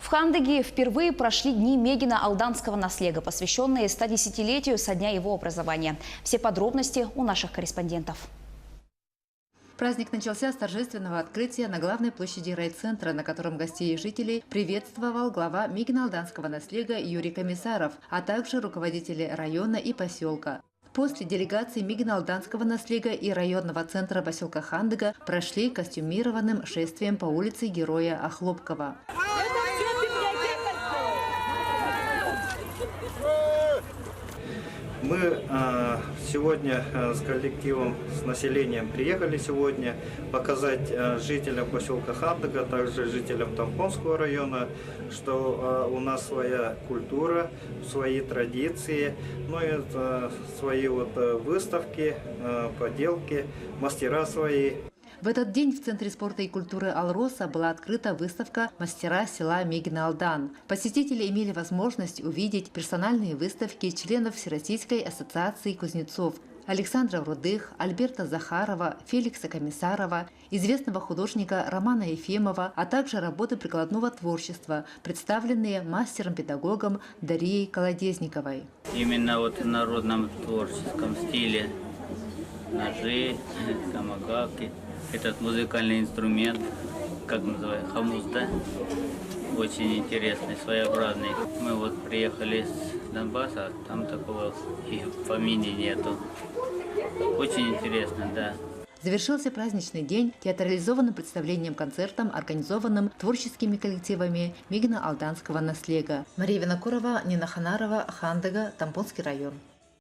В Хандыге впервые прошли дни Мегино-Алданского наслега, посвященные 110-летию со дня его образования. Все подробности у наших корреспондентов. Праздник начался с торжественного открытия на главной площади райцентра, на котором гостей и жителей приветствовал глава Мегино-Алданского наслега Юрий Комиссаров, а также руководители района и поселка. После делегации Мегино-Алданского наслега и районного центра поселка Хандыга прошли костюмированным шествием по улице Героя Охлопкова. Мы сегодня с коллективом, с населением приехали сегодня показать жителям поселка Хандыга, также жителям Тампонского района, что у нас своя культура, свои традиции, ну и свои выставки, поделки, мастера свои. В этот день в Центре спорта и культуры «Алроса» была открыта выставка «Мастера села Мегино-Алдан». Посетители имели возможность увидеть персональные выставки членов Всероссийской ассоциации кузнецов Александра Рудых, Альберта Захарова, Феликса Комиссарова, известного художника Романа Ефемова, а также работы прикладного творчества, представленные мастером-педагогом Дарьей Колодезниковой. Именно в народном творческом стиле ножи, томагавки. Этот музыкальный инструмент, как называют, хамус, да? Очень интересный, своеобразный. Мы приехали с Донбасса, там такого и в помине нету. Очень интересно, да. Завершился праздничный день театрализованным представлением-концертом, организованным творческими коллективами Мегино-Алданского наслега. Мария Винокурова, Нина Ханарова, Хандыга, Тампонский район.